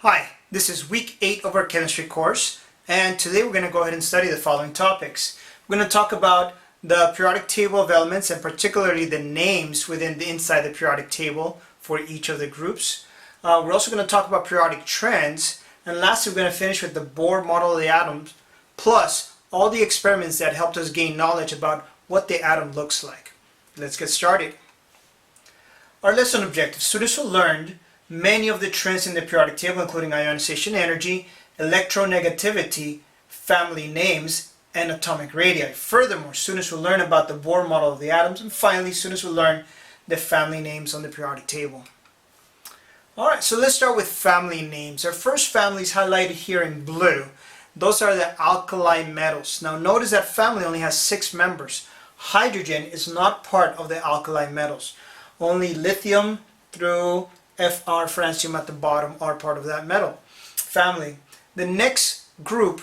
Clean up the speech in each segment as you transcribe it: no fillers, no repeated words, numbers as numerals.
Hi, this is week 8 of our chemistry course, and today we're going to go ahead and study the following topics. We're going to talk about the periodic table of elements and particularly the names inside the periodic table for each of the groups. We're also going to talk about periodic trends, and lastly we're going to finish with the Bohr model of the atoms plus all the experiments that helped us gain knowledge about what the atom looks like. Let's get started. Our lesson objectives. Students will learn many of the trends in the periodic table, including ionization energy, electronegativity, family names, and atomic radii. Furthermore, students will learn about the Bohr model of the atoms, and finally, students will learn the family names on the periodic table. Alright, so let's start with family names. Our first family is highlighted here in blue. Those are the alkali metals. Now notice that family only has 6 members. Hydrogen is not part of the alkali metals. Only lithium through Fr, francium at the bottom are part of that metal family. The next group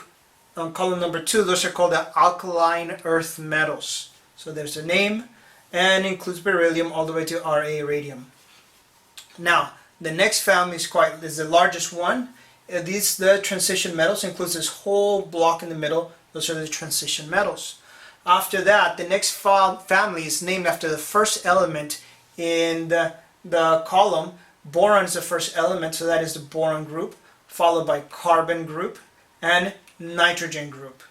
on column number 2, those are called the alkaline earth metals. So there's a name and includes beryllium all the way to Ra radium. Now the next family is the largest one. The transition metals includes this whole block in the middle. Those are the transition metals. After that, the next family is named after the first element in the column. Boron is the first element, so that is the boron group, followed by carbon group and nitrogen group.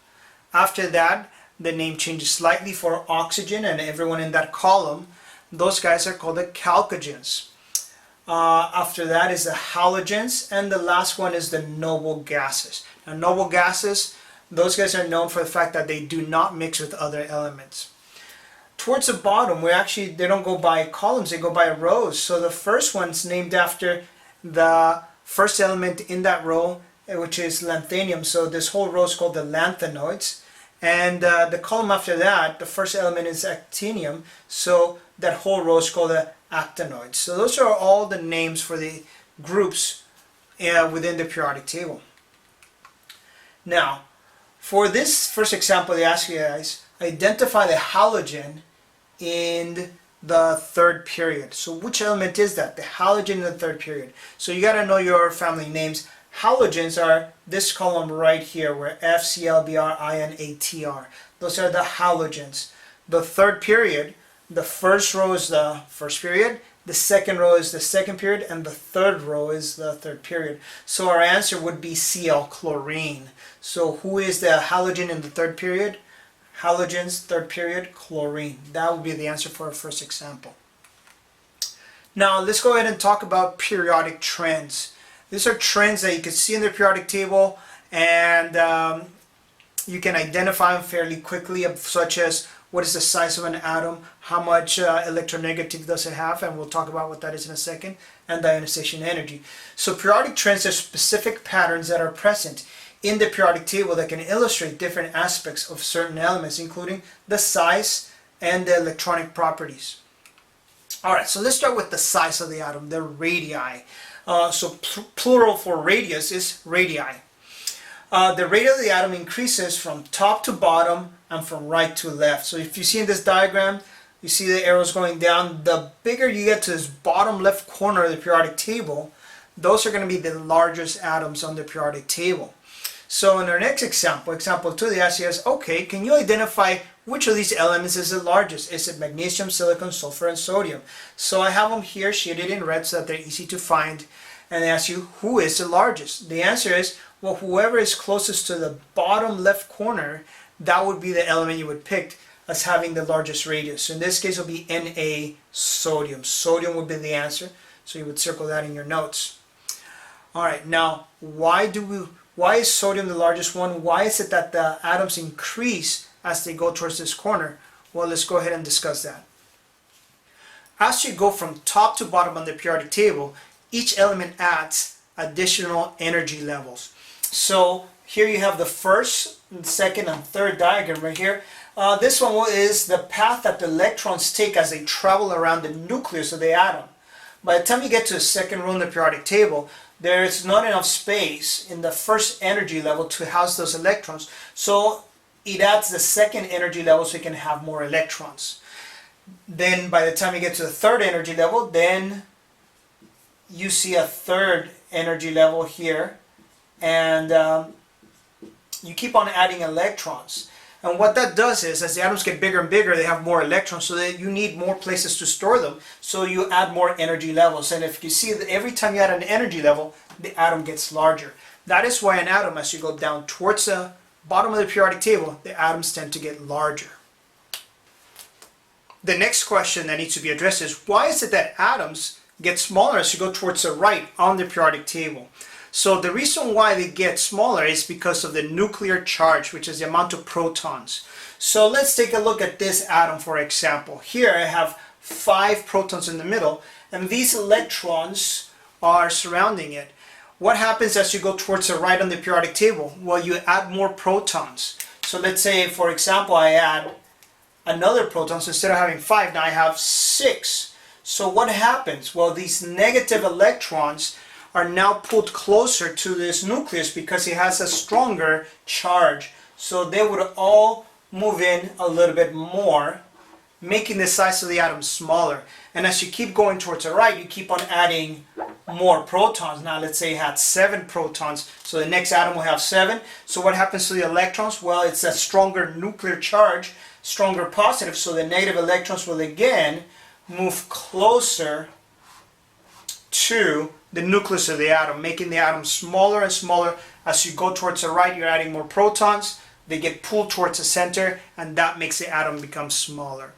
After that, the name changes slightly for oxygen and everyone in that column. Those guys are called the chalcogens. After that is the halogens, and the last one is the noble gases. Now, noble gases, those guys are known for the fact that they do not mix with other elements. Towards the bottom, they don't go by columns, they go by rows. So the first one's named after the first element in that row, which is lanthanium. So this whole row is called the lanthanoids. And the column after that, the first element is actinium. So that whole row is called the actinoids. So those are all the names for the groups within the periodic table. Now, for this first example, they ask you guys, identify the halogen in the third period. So which element is that? The halogen in the third period. So you got to know your family names. Halogens are this column right here where F, Cl, Br, In, Atr. Those are the halogens. The third period, the first row is the first period, the second row is the second period, and the third row is the third period. So our answer would be Cl, chlorine. So who is the halogen in the third period? Halogens, third period, chlorine. That would be the answer for our first example. Now let's go ahead and talk about periodic trends. These are trends that you can see in the periodic table, and you can identify them fairly quickly, such as what is the size of an atom, how much electronegativity does it have, and we'll talk about what that is in a second, and the ionization energy. So periodic trends are specific patterns that are present in the periodic table that can illustrate different aspects of certain elements, including the size and the electronic properties. Alright, so let's start with the size of the atom, the radii. Plural for radius is radii. The radius of the atom increases from top to bottom and from right to left. So if you see in this diagram, you see the arrows going down. The bigger you get to this bottom left corner of the periodic table, those are going to be the largest atoms on the periodic table. So in our next example, example 2, they ask us, okay, can you identify which of these elements is the largest? Is it magnesium, silicon, sulfur, and sodium? So I have them here shaded in red so that they're easy to find. And they ask you, who is the largest? The answer is, well, whoever is closest to the bottom left corner, that would be the element you would pick as having the largest radius. So in this case, it will be Na, sodium. Sodium would be the answer. So you would circle that in your notes. All right, now, why is sodium the largest one? Why is it that the atoms increase as they go towards this corner? Well, let's go ahead and discuss that. As you go from top to bottom on the periodic table, each element adds additional energy levels. So here you have the first, second, and third diagram right here. This one is the path that the electrons take as they travel around the nucleus of the atom. By the time you get to the second row in the periodic table, there is not enough space in the first energy level to house those electrons. So it adds the second energy level so you can have more electrons. Then by the time you get to the third energy level, then you see a third energy level here, and you keep on adding electrons. And what that does is, as the atoms get bigger and bigger, they have more electrons, so that you need more places to store them, so you add more energy levels. And if you see that every time you add an energy level, the atom gets larger. That is why an atom, as you go down towards the bottom of the periodic table, the atoms tend to get larger. The next question that needs to be addressed is, why is it that atoms get smaller as you go towards the right on the periodic table? So the reason why they get smaller is because of the nuclear charge, which is the amount of protons. So let's take a look at this atom, for example. Here I have 5 protons in the middle, and these electrons are surrounding it. What happens as you go towards the right on the periodic table? Well, you add more protons. So let's say, for example, I add another proton. So instead of having 5, now I have 6. So what happens? Well, these negative electrons are now pulled closer to this nucleus because it has a stronger charge. So they would all move in a little bit more, making the size of the atom smaller. And as you keep going towards the right, you keep on adding more protons. Now let's say it had 7 protons, so the next atom will have 7. So what happens to the electrons? Well, it's a stronger nuclear charge, stronger positive, so the negative electrons will again move closer to the nucleus of the atom, making the atom smaller and smaller. As you go towards the right, you're adding more protons. They get pulled towards the center, and that makes the atom become smaller.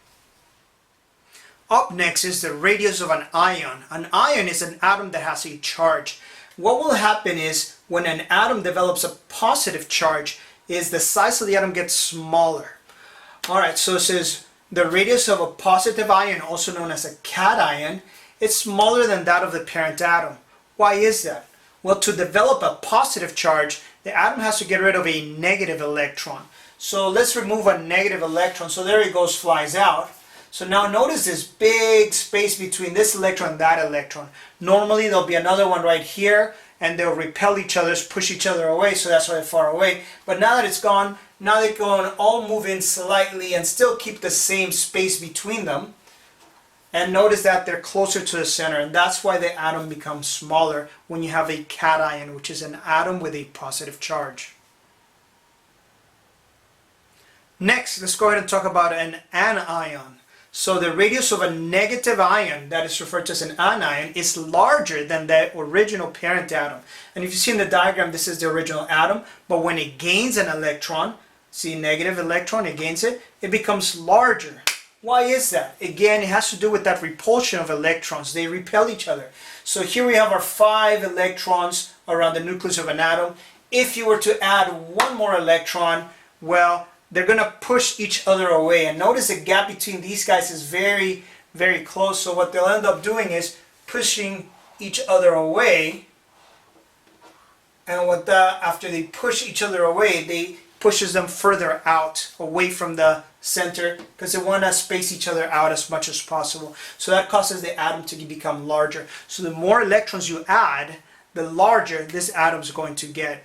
Up next is the radius of an ion. An ion is an atom that has a charge. What will happen is, when an atom develops a positive charge, is the size of the atom gets smaller. Alright, so it says the radius of a positive ion, also known as a cation, it's smaller than that of the parent atom. Why is that? Well, to develop a positive charge, the atom has to get rid of a negative electron. So let's remove a negative electron. So there it goes, flies out. So now notice this big space between this electron and that electron. Normally there'll be another one right here, and they'll repel each other, push each other away, so that's why they're far away. But now that it's gone, now they can all move in slightly and still keep the same space between them. And notice that they're closer to the center, and that's why the atom becomes smaller when you have a cation, which is an atom with a positive charge. Next, let's go ahead and talk about an anion. So the radius of a negative ion, that is referred to as an anion, is larger than the original parent atom. And if you see in the diagram, this is the original atom, but when it gains an electron, see negative electron, it gains it, it becomes larger. Why is that? Again, it has to do with that repulsion of electrons. They repel each other. So here we have our 5 electrons around the nucleus of an atom. If you were to add one more electron, well, they're going to push each other away. And notice the gap between these guys is very, very close. So what they'll end up doing is pushing each other away. And what after they push each other away, they pushes them further out, away from the center, because they want to space each other out as much as possible. So that causes the atom to become larger. So the more electrons you add, the larger this atom is going to get.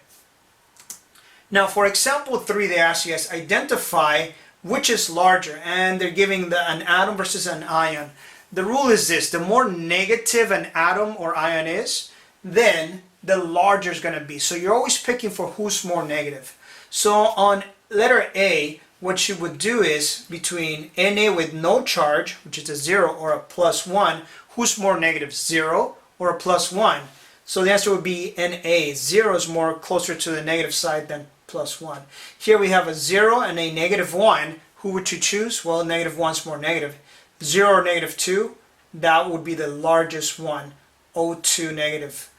Now for example 3, they ask you guys, identify which is larger, and they're giving an atom versus an ion. The rule is this: the more negative an atom or ion is, then the larger it's going to be. So you're always picking for who's more negative. So on letter A, what you would do is, between Na with no charge, which is a 0 or a plus 1, who's more negative, 0 or a plus 1? So the answer would be Na. 0 is more closer to the negative side than plus 1. Here we have a 0 and a negative 1. Who would you choose? Well, negative 1 is more negative. 0 or negative 2, that would be the largest one, O2 negative.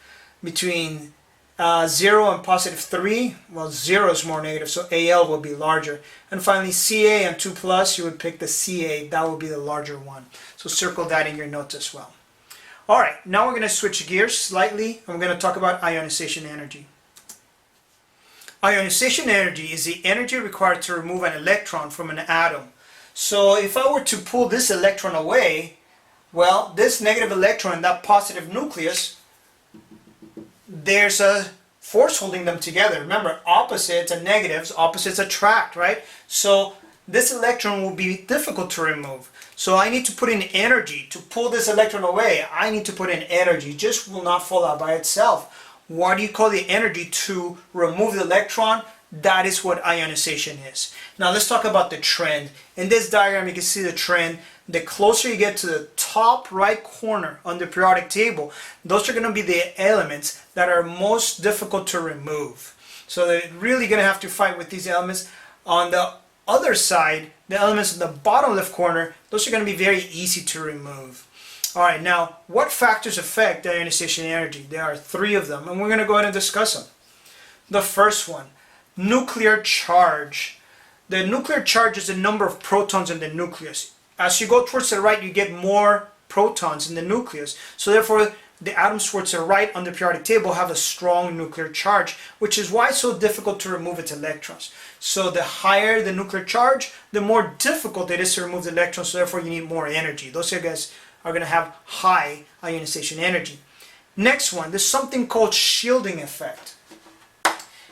Between 0 and positive 3, well, 0 is more negative, so Al will be larger. And finally, Ca and 2 plus, you would pick the Ca, that will be the larger one. So circle that in your notes as well. Alright, now we're going to switch gears slightly, and we're going to talk about ionization energy. Ionization energy is the energy required to remove an electron from an atom. So if I were to pull this electron away, well, this negative electron in that positive nucleus, there's a force holding them together. Remember, opposites and negatives, opposites attract, right? So this electron will be difficult to remove. So I need to put in energy to pull this electron away. I need to put in energy. It just will not fall out by itself. What do you call the energy to remove the electron? That is what ionization is. Now let's talk about the trend. In this diagram you can see the trend. The closer you get to the top right corner on the periodic table, those are going to be the elements that are most difficult to remove. So they're really going to have to fight with these elements. On the other side, the elements in the bottom left corner, those are going to be very easy to remove. Alright, now what factors affect ionization energy? There are 3 of them, and we're going to go ahead and discuss them. The first one, nuclear charge. The nuclear charge is the number of protons in the nucleus. As you go towards the right, you get more protons in the nucleus. So therefore, the atoms towards the right on the periodic table have a strong nuclear charge, which is why it's so difficult to remove its electrons. So the higher the nuclear charge, the more difficult it is to remove the electrons, so therefore you need more energy. Those guys are going to have high ionization energy. Next one, there's something called shielding effect.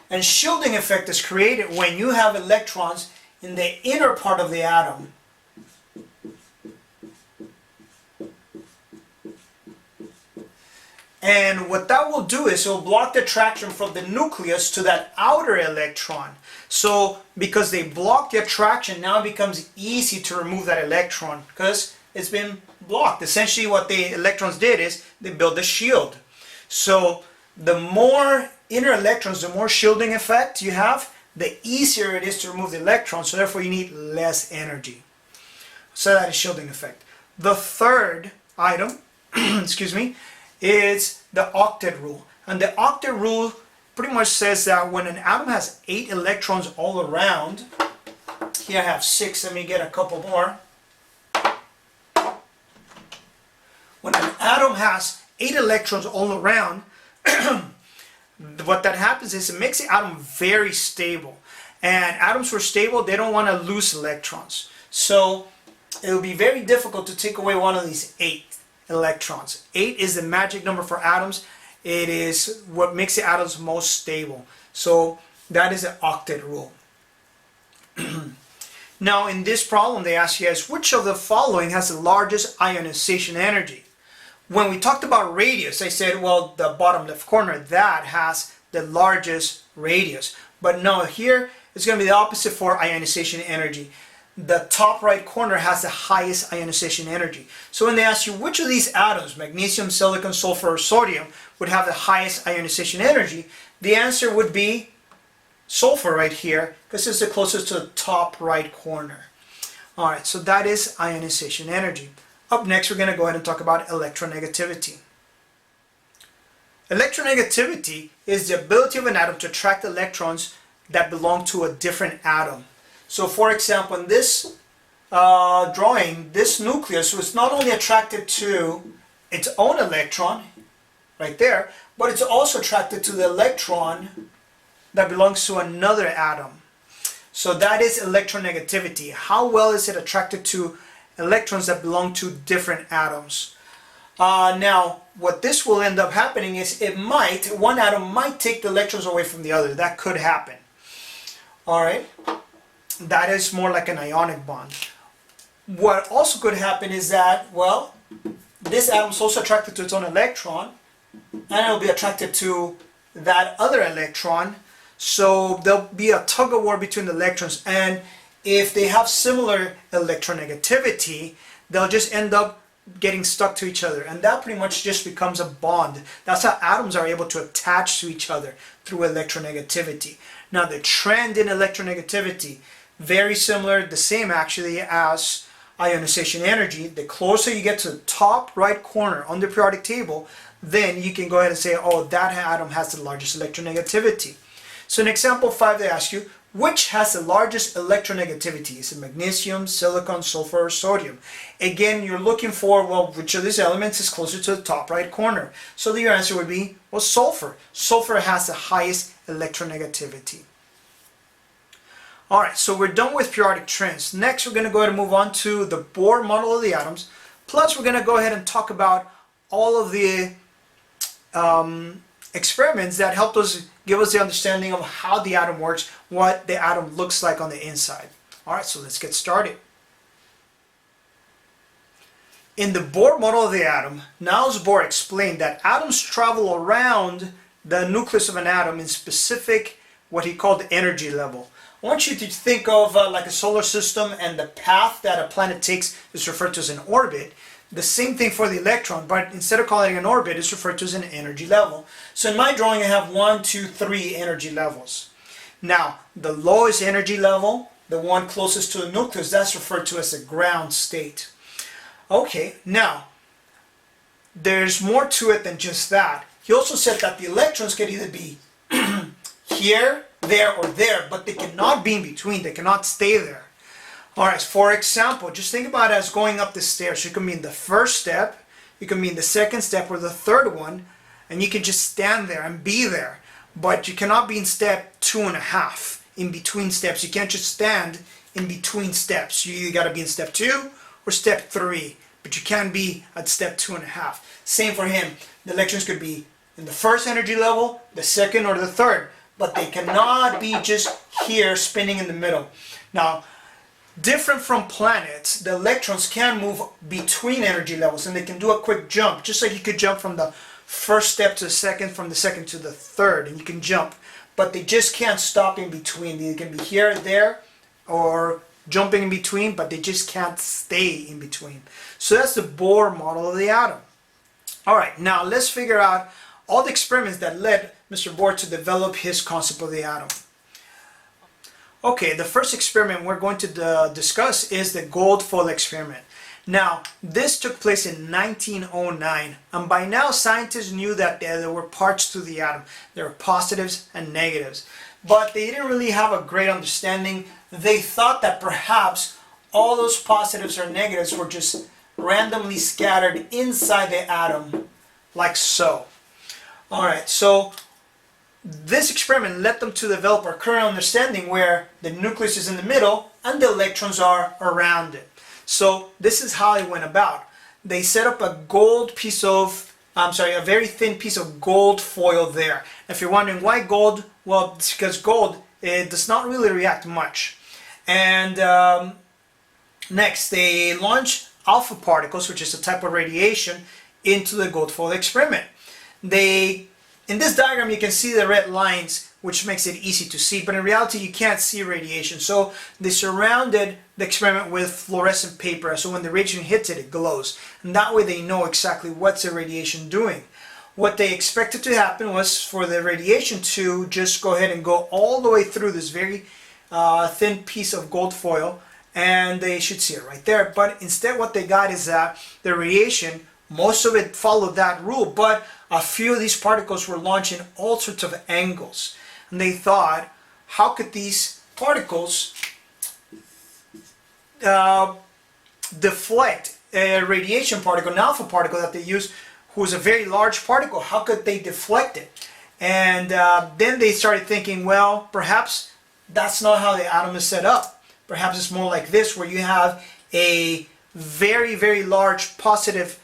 And shielding effect is created when you have electrons in the inner part of the atom. And what that will do is it will block the attraction from the nucleus to that outer electron. So because they block the attraction, now it becomes easy to remove that electron because it's been blocked. Essentially what the electrons did is they built a shield. So the more inner electrons, the more shielding effect you have, the easier it is to remove the electrons. So therefore you need less energy. So that is shielding effect. The third item, excuse me, is the octet rule. And the octet rule pretty much says that when an atom has 8 electrons all around, here I have 6, let me get a couple more. When an atom has 8 electrons all around, what that happens is it makes the atom very stable. And atoms who are stable, they don't want to lose electrons. So it will be very difficult to take away one of these 8 electrons. 8 is the magic number for atoms. It is what makes the atoms most stable. So that is the octet rule. Now in this problem they ask you guys, which of the following has the largest ionization energy? When we talked about radius, I said, well, the bottom left corner, that has the largest radius. But no, here it's going to be the opposite for ionization energy. The top right corner has the highest ionization energy. So when they ask you which of these atoms, magnesium, silicon, sulfur, or sodium, would have the highest ionization energy, the answer would be sulfur right here, because it's the closest to the top right corner. Alright, so that is ionization energy. Up next, we're going to go ahead and talk about electronegativity. Electronegativity is the ability of an atom to attract electrons that belong to a different atom. So for example, in this drawing, this nucleus was not only attracted to its own electron, right there, but it's also attracted to the electron that belongs to another atom. So that is electronegativity. How well is it attracted to electrons that belong to different atoms? Now, what this will end up happening is one atom might take the electrons away from the other. That could happen. Alright? That is more like an ionic bond. What also could happen is that, well, this atom is also attracted to its own electron, and it will be attracted to that other electron. So there'll be a tug of war between the electrons, and if they have similar electronegativity, they'll just end up getting stuck to each other, and that pretty much just becomes a bond. That's how atoms are able to attach to each other, through electronegativity. Now the trend in electronegativity, very similar, the same actually as ionization energy. The closer you get to the top right corner on the periodic table, then you can go ahead and say, oh, that atom has the largest electronegativity. So in example 5 they ask you, which has the largest electronegativity? Is it magnesium, silicon, sulfur, or sodium? Again, you're looking for, well, which of these elements is closer to the top right corner? So your answer would be, well, sulfur. Sulfur has the highest electronegativity. Alright, so we're done with periodic trends. Next, we're going to go ahead and move on to the Bohr model of the atoms. Plus, we're going to go ahead and talk about all of the experiments that helped us give us the understanding of how the atom works, what the atom looks like on the inside. Alright, so let's get started. In the Bohr model of the atom, Niels Bohr explained that atoms travel around the nucleus of an atom in specific, what he called the energy level. I want you to think of like a solar system, and the path that a planet takes is referred to as an orbit. The same thing for the electron, but instead of calling it an orbit, it's referred to as an energy level. So in my drawing, I have 1, 2, 3 energy levels. Now, the lowest energy level, the one closest to the nucleus, that's referred to as the ground state. Okay, now, there's more to it than just that. He also said that the electrons can either be here, there, or there, but they cannot be in between. They cannot stay there. Alright, for example, just think about it as going up the stairs. You can be in the first step, you can be in the second step, or the third one, and you can just stand there and be there. But you cannot be in step 2.5, in between steps. You can't just stand in between steps. You either got to be in step 2 or step 3, but you can't be at step 2.5. Same for him. The electrons could be in the first energy level, the second, or the third, but they cannot be just here spinning in the middle. Now, different from planets, the electrons can move between energy levels, and they can do a quick jump, just like you could jump from the first step to the second, from the second to the third, and you can jump, but they just can't stop in between. They can be here, there, or jumping in between, but they just can't stay in between. So that's the Bohr model of the atom. Alright, now let's figure out all the experiments that led Mr. Bohr to develop his concept of the atom. Okay, the first experiment we're going to discuss is the gold foil experiment. Now, this took place in 1909, and by now scientists knew that there were parts to the atom. There were positives and negatives, but they didn't really have a great understanding. They thought that perhaps all those positives or negatives were just randomly scattered inside the atom, like so. Alright, so this experiment led them to develop our current understanding where the nucleus is in the middle and the electrons are around it. So this is how it went about. They set up a very thin piece of gold foil there. If you're wondering why gold, well, it's because gold, it does not really react much. And next, they launched alpha particles, which is a type of radiation, into the gold foil experiment. In this diagram, you can see the red lines, which makes it easy to see, but in reality, you can't see radiation. So they surrounded the experiment with fluorescent paper, so when the radiation hits it, it glows. And that way they know exactly what's the radiation doing. What they expected to happen was for the radiation to just go ahead and go all the way through this very thin piece of gold foil, and they should see it right there. But instead what they got is that the radiation, most of it followed that rule, but a few of these particles were launched in all sorts of angles. And they thought, how could these particles deflect a radiation particle, an alpha particle that they used, who was a very large particle? How could they deflect it? And then they started thinking, well, perhaps that's not how the atom is set up. Perhaps it's more like this, where you have a very, very large positive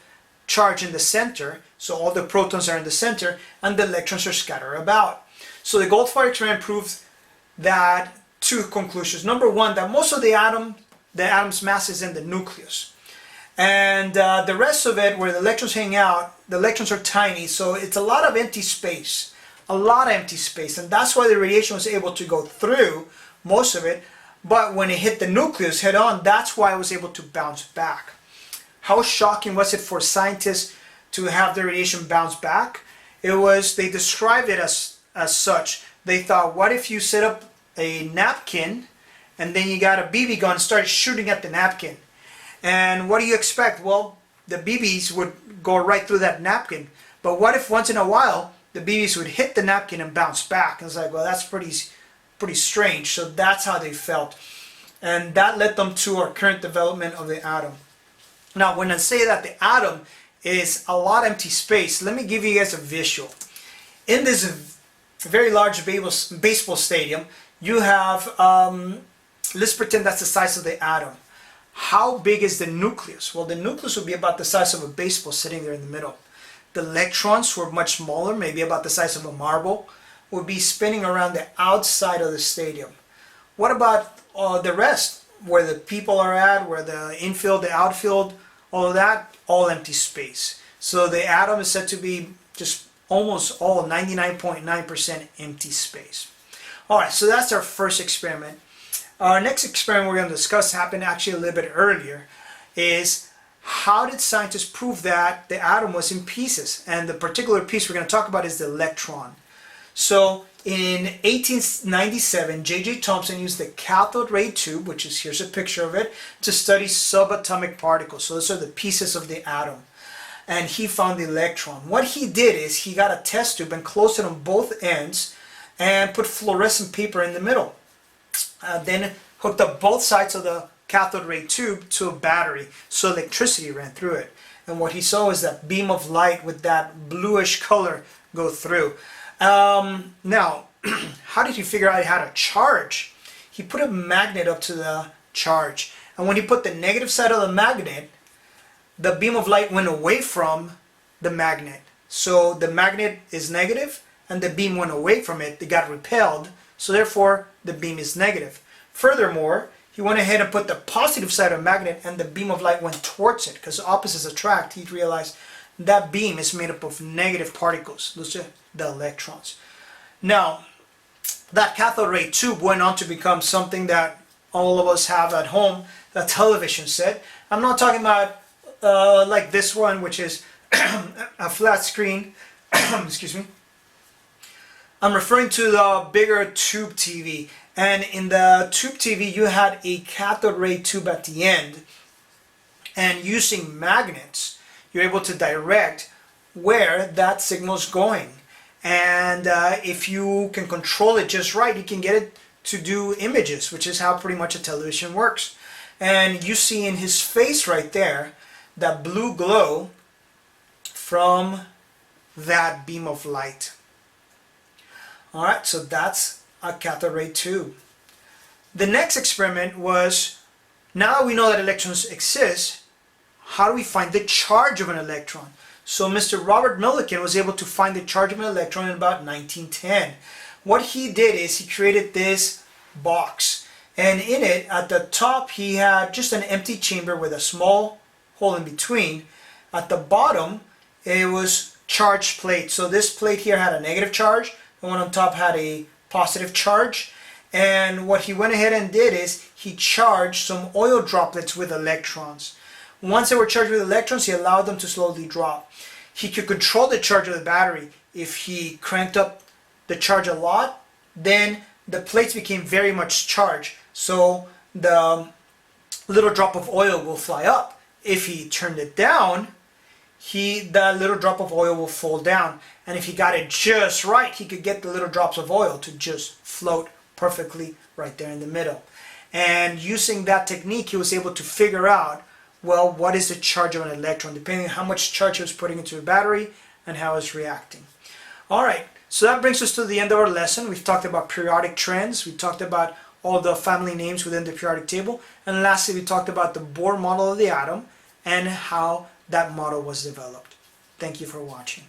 charge in the center, so all the protons are in the center, and the electrons are scattered about. So the gold foil experiment proved that two conclusions. Number one, that most of the atom's mass is in the nucleus. And the rest of it, where the electrons hang out, the electrons are tiny, so it's a lot of empty space. A lot of empty space, and that's why the radiation was able to go through most of it, but when it hit the nucleus head on, that's why it was able to bounce back. How shocking was it for scientists to have the radiation bounce back? They described it as such. They thought, what if you set up a napkin and then you got a BB gun and started shooting at the napkin? And what do you expect? Well, the BBs would go right through that napkin. But what if once in a while the BBs would hit the napkin and bounce back? And it's like, well, that's pretty strange. So that's how they felt. And that led them to our current development of the atom. Now, when I say that the atom is a lot of empty space, let me give you guys a visual. In this very large baseball stadium, you have, let's pretend that's the size of the atom. How big is the nucleus? Well, the nucleus would be about the size of a baseball sitting there in the middle. The electrons were much smaller, maybe about the size of a marble, would be spinning around the outside of the stadium. What about the rest? where the people are at, where the infield, the outfield, all of that, all empty space. So the atom is said to be just almost all 99.9% empty space. Alright, so that's our first experiment. Our next experiment we're going to discuss happened actually a little bit earlier, is how did scientists prove that the atom was in pieces? And the particular piece we're going to talk about is the electron. So in 1897, J.J. Thomson used the cathode ray tube, which is, here's a picture of it, to study subatomic particles. So those are the pieces of the atom. And he found the electron. What he did is he got a test tube and closed it on both ends and put fluorescent paper in the middle. Then hooked up both sides of the cathode ray tube to a battery so electricity ran through it. And what he saw was that beam of light with that bluish color go through. Now, how did he figure out how to charge? He put a magnet up to the charge. And when he put the negative side of the magnet, the beam of light went away from the magnet. So the magnet is negative and the beam went away from it. They got repelled. So therefore, the beam is negative. Furthermore, he went ahead and put the positive side of the magnet and the beam of light went towards it. Because opposites attract, he realized that beam is made up of negative particles. Those are the electrons. Now, that cathode ray tube went on to become something that all of us have at home, a television set. I'm not talking about like this one, which is a flat screen. Excuse me. I'm referring to the bigger tube TV. And in the tube TV, you had a cathode ray tube at the end. And using magnets, you're able to direct where that signal is going. And if you can control it just right, you can get it to do images, which is how pretty much a television works. And you see in his face right there, that blue glow from that beam of light. Alright, so that's a cathode ray tube. The next experiment was, now that we know that electrons exist, how do we find the charge of an electron? So Mr. Robert Millikan was able to find the charge of an electron in about 1910. What he did is he created this box, and in it at the top he had just an empty chamber with a small hole in between. At the bottom it was charged plate. So this plate here had a negative charge, the one on top had a positive charge. And what he went ahead and did is he charged some oil droplets with electrons. Once they were charged with electrons, he allowed them to slowly drop. He could control the charge of the battery. If he cranked up the charge a lot, then the plates became very much charged. So the little drop of oil will fly up. If he turned it down, the little drop of oil will fall down. And if he got it just right, he could get the little drops of oil to just float perfectly right there in the middle. And using that technique, he was able to figure out, well, what is the charge of an electron, depending on how much charge he was putting into a battery and how it's reacting. Alright, so that brings us to the end of our lesson. We've talked about periodic trends, we talked about all the family names within the periodic table, and lastly we talked about the Bohr model of the atom and how that model was developed. Thank you for watching.